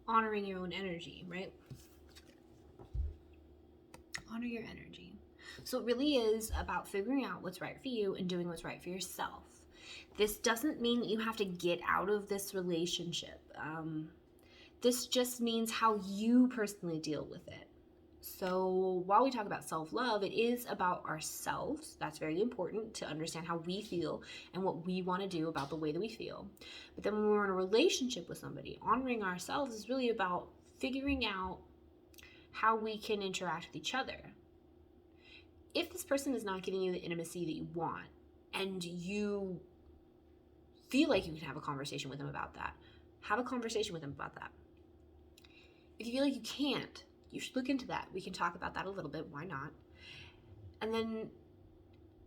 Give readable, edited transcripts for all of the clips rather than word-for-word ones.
honoring your own energy, right? Honor your energy. So it really is about figuring out what's right for you and doing what's right for yourself. This doesn't mean that you have to get out of this relationship. This just means how you personally deal with it. So while we talk about self-love, it is about ourselves. That's very important to understand how we feel and what we want to do about the way that we feel. But then when we're in a relationship with somebody, honoring ourselves is really about figuring out how we can interact with each other. If this person is not giving you the intimacy that you want, and you feel like you can have a conversation with them about that, have a conversation with them about that. If you feel like you can't, you should look into that. We can talk about that a little bit. Why not? And then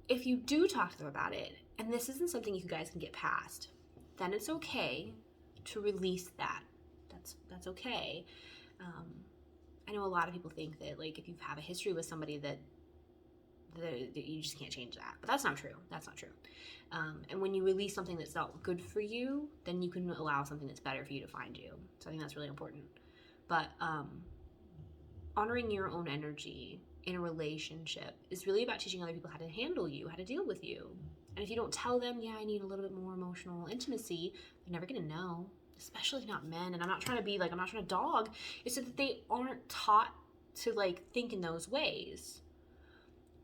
if you do talk to them about it, and this isn't something you guys can get past, then it's okay to release that. That's okay. I know a lot of people think that, like, if you have a history with somebody that you just can't change that. But that's not true. That's not true. And when you release something that's not good for you, then you can allow something that's better for you to find you. So I think that's really important. But honoring your own energy in a relationship is really about teaching other people how to handle you, how to deal with you. And if you don't tell them, yeah, I need a little bit more emotional intimacy, they're never going to know, especially not men. And I'm not trying to dog. It's so that they aren't taught to, like, think in those ways.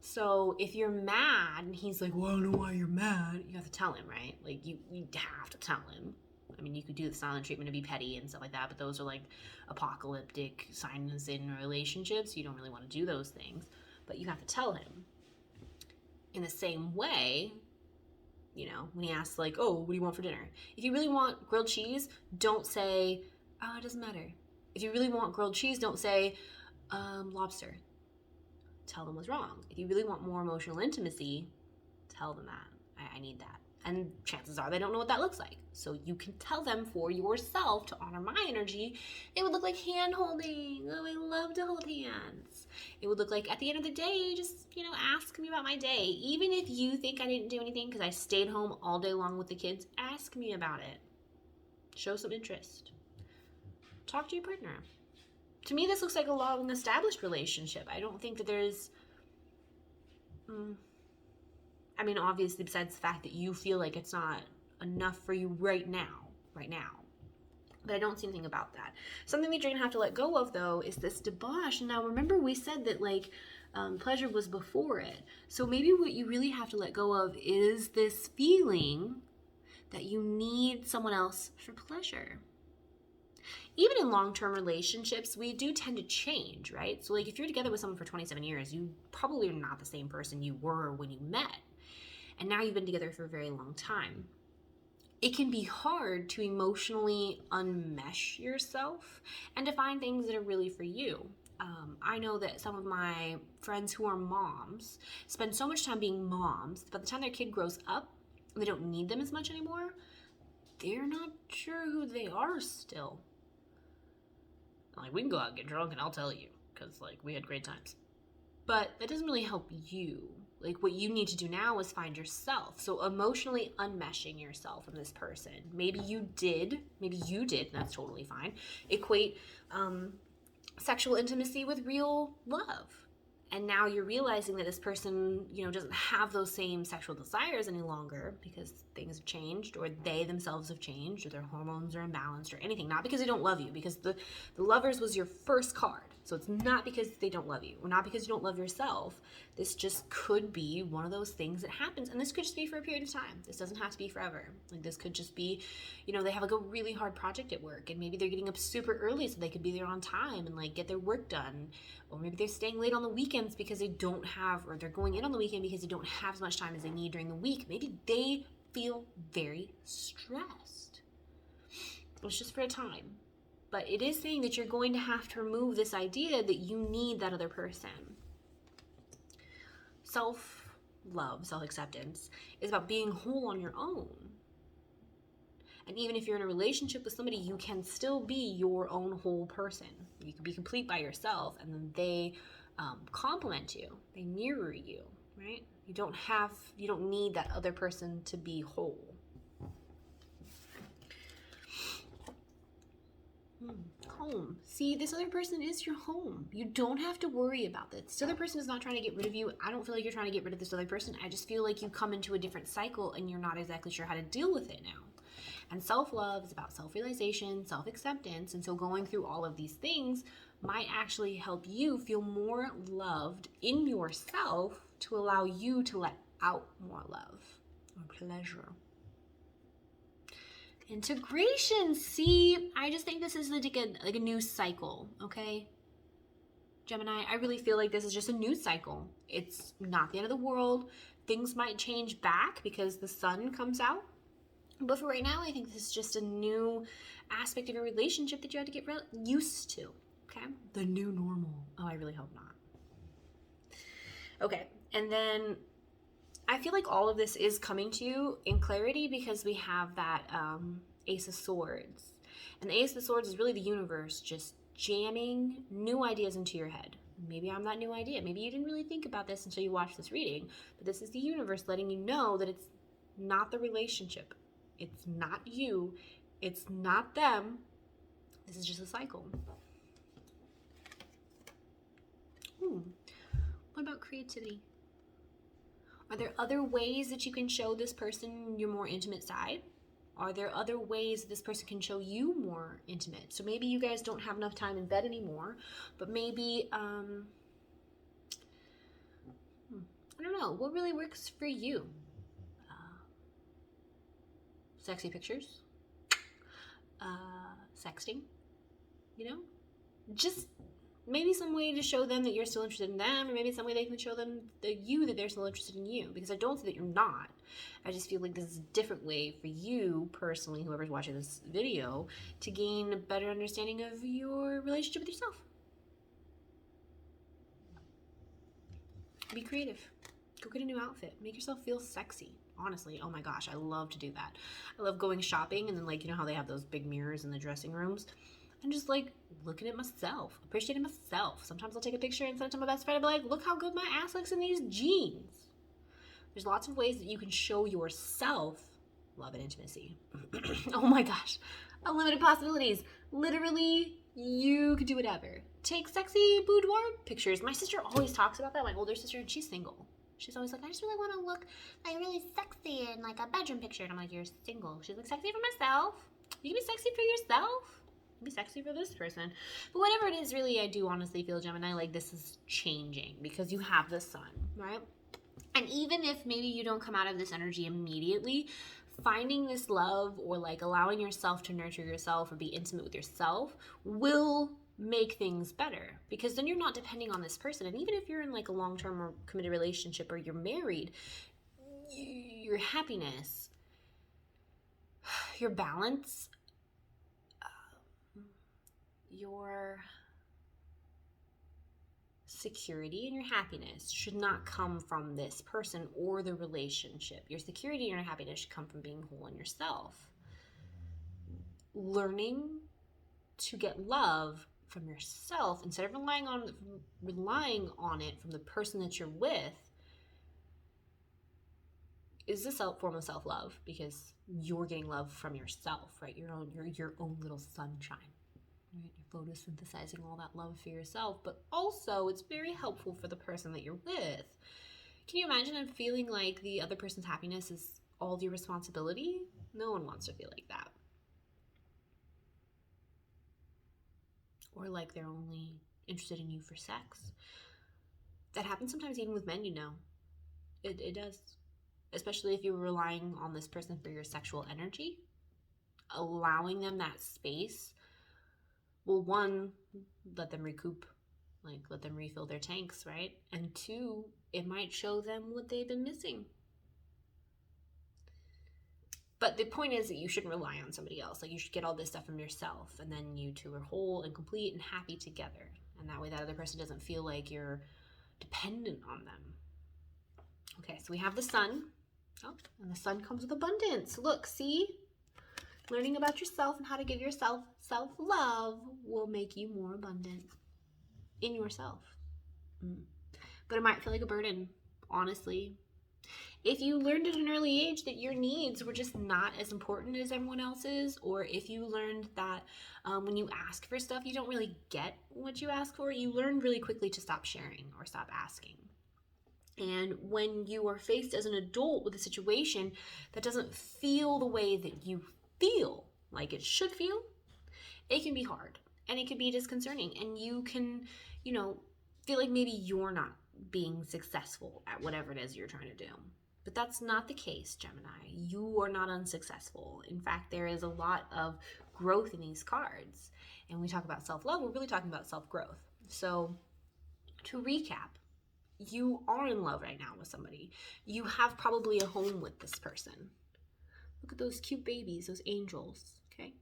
So if you're mad and he's like, well, I don't know why you're mad, you have to tell him, right? Like, you have to tell him. I mean, you could do the silent treatment to be petty and stuff like that, but those are like apocalyptic signs in relationships. You don't really want to do those things, but you have to tell him. In the same way, you know, when he asks, like, oh, what do you want for dinner? If you really want grilled cheese, don't say, oh, it doesn't matter. If you really want grilled cheese, don't say, lobster. Tell them what's wrong. If you really want more emotional intimacy, tell them that. I need that. And chances are they don't know what that looks like. So you can tell them for yourself to honor my energy. It would look like hand holding. Oh, I love to hold hands. It would look like at the end of the day, just, you know, ask me about my day. Even if you think I didn't do anything because I stayed home all day long with the kids, ask me about it. Show some interest. Talk to your partner. To me, this looks like a long established relationship. I don't think that there's, I mean, obviously, besides the fact that you feel like it's not enough for you right now. But I don't see anything about that. Something that you're going to have to let go of, though, is this debauch. Now, remember we said that, like, pleasure was before it. So maybe what you really have to let go of is this feeling that you need someone else for pleasure. Even in long-term relationships, we do tend to change, right? So, like, if you're together with someone for 27 years, you probably are not the same person you were when you met. And now you've been together for a very long time. It can be hard to emotionally unmesh yourself and to find things that are really for you. I know that some of my friends who are moms spend so much time being moms, by the time their kid grows up, they don't need them as much anymore. They're not sure who they are still. Like, we can go out and get drunk and I'll tell you, because, like, we had great times. But that doesn't really help you. Like, what you need to do now is find yourself. So emotionally unmeshing yourself from this person. Maybe you did, and that's totally fine, equate sexual intimacy with real love. And now you're realizing that this person, you know, doesn't have those same sexual desires any longer because things have changed, or they themselves have changed, or their hormones are imbalanced, or anything. Not because they don't love you, because the lovers was your first card. So it's not because they don't love you, or not because you don't love yourself. This just could be one of those things that happens. And this could just be for a period of time. This doesn't have to be forever. Like, this could just be, you know, they have like a really hard project at work, and maybe they're getting up super early so they could be there on time and like get their work done. Or maybe they're staying late on the weekends because they don't have, or they're going in on the weekend because they don't have as much time as they need during the week. Maybe they feel very stressed. It's just for a time. But it is saying that you're going to have to remove this idea that you need that other person. Self-love, self-acceptance is about being whole on your own. And even if you're in a relationship with somebody, you can still be your own whole person. You can be complete by yourself, and then they complement you. They mirror you, right? You don't need that other person to be whole. Home. See, this other person is your home. You don't have to worry about this. This other person is not trying to get rid of you. I don't feel like you're trying to get rid of this other person. I just feel like you come into a different cycle and you're not exactly sure how to deal with it now. And self-love is about self-realization, self-acceptance. And so going through all of these things might actually help you feel more loved in yourself to allow you to let out more love or pleasure. Integration. See, I just think this is like a new cycle, okay? Gemini, I really feel like this is just a new cycle. It's not the end of the world. Things might change back because the sun comes out. But for right now, I think this is just a new aspect of your relationship that you have to get used to, okay? The new normal. Oh, I really hope not. Okay, and then I feel like all of this is coming to you in clarity because we have that Ace of Swords. And the Ace of Swords is really the universe just jamming new ideas into your head. Maybe I'm that new idea. Maybe you didn't really think about this until you watched this reading. But this is the universe letting you know that it's not the relationship. It's not you. It's not them. This is just a cycle. What about creativity? Are there other ways that you can show this person your more intimate side? Are there other ways that this person can show you more intimate? So maybe you guys don't have enough time in bed anymore, but maybe, I don't know, what really works for you? Sexy pictures? Sexting? You know? Just maybe some way to show them that you're still interested in them, or maybe some way they can show them that they're still interested in you. Because I don't say that you're not. I just feel like this is a different way for you personally, whoever's watching this video, to gain a better understanding of your relationship with yourself. Be creative. Go get a new outfit. Make yourself feel sexy. Honestly, oh my gosh, I love to do that. I love going shopping and then, like, you know how they have those big mirrors in the dressing rooms? And just like looking at myself, appreciating myself. Sometimes I'll take a picture and send it to my best friend and be like, look how good my ass looks in these jeans. There's lots of ways that you can show yourself love and intimacy. Oh my gosh, unlimited possibilities. Literally, you could do whatever. Take sexy boudoir pictures. My sister always talks about that, my older sister, and she's single. She's always like, I just really want to look like really sexy in like a bedroom picture. And I'm like, you're single. She's like, sexy for myself. You can be sexy for yourself. Be sexy for this person. But whatever it is, really, I do honestly feel, Gemini, like this is changing because you have the sun, right? And even if maybe you don't come out of this energy immediately, finding this love or like allowing yourself to nurture yourself or be intimate with yourself will make things better, because then you're not depending on this person. And even if you're in like a long-term or committed relationship or you're married, your happiness, your balance, your security and your happiness should not come from this person or the relationship. Your security and your happiness should come from being whole in yourself. Learning to get love from yourself instead of relying on it from the person that you're with is a form of self-love, because you're getting love from yourself, right? Your own little sunshine. Right? You're photosynthesizing all that love for yourself, but also it's very helpful for the person that you're with. Can you imagine feeling like the other person's happiness is all your responsibility? No one wants to feel like that. Or like they're only interested in you for sex. That happens sometimes even with men, you know. It does. Especially if you're relying on this person for your sexual energy. Allowing them that space will, one, let them recoup, like let them refill their tanks, right? And two, it might show them what they've been missing. But the point is that you shouldn't rely on somebody else. Like, you should get all this stuff from yourself, and then you two are whole and complete and happy together. And that way that other person doesn't feel like you're dependent on them. Okay, so we have the sun. Oh, and the sun comes with abundance. Look, see? Learning about yourself and how to give yourself self-love will make you more abundant in yourself. But it might feel like a burden, honestly. If you learned at an early age that your needs were just not as important as everyone else's, or if you learned that when you ask for stuff, you don't really get what you ask for, you learn really quickly to stop sharing or stop asking. And when you are faced as an adult with a situation that doesn't feel the way that you feel like it should feel, it can be hard and it can be disconcerting. And you can, feel like maybe you're not being successful at whatever it is you're trying to do. But that's not the case, Gemini. You are not unsuccessful. In fact, there is a lot of growth in these cards. And when we talk about self-love, we're really talking about self-growth. So to recap, you are in love right now with somebody. You have probably a home with this person. Look at those cute babies, those angels, okay?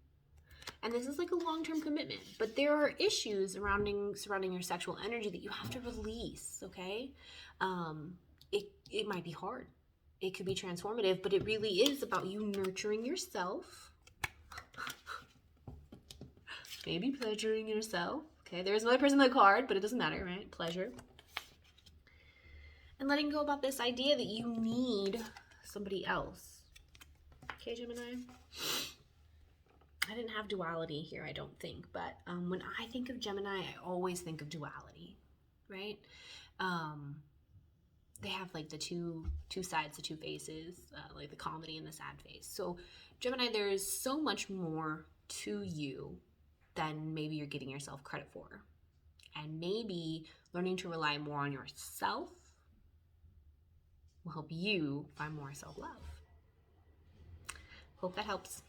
And this is like a long-term commitment, but there are issues surrounding your sexual energy that you have to release, okay? It might be hard. It could be transformative, but it really is about you nurturing yourself. Maybe pleasuring yourself. Okay, there's another person in the card, but it doesn't matter, right? Pleasure. And letting go about this idea that you need somebody else. Okay, Gemini? I didn't have duality here, I don't think, but when I think of Gemini, I always think of duality, right? They have like the two sides, the two faces, like the comedy and the sad face. So Gemini, there is so much more to you than maybe you're getting yourself credit for. And maybe learning to rely more on yourself will help you find more self-love. Hope that helps.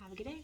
Have a good day.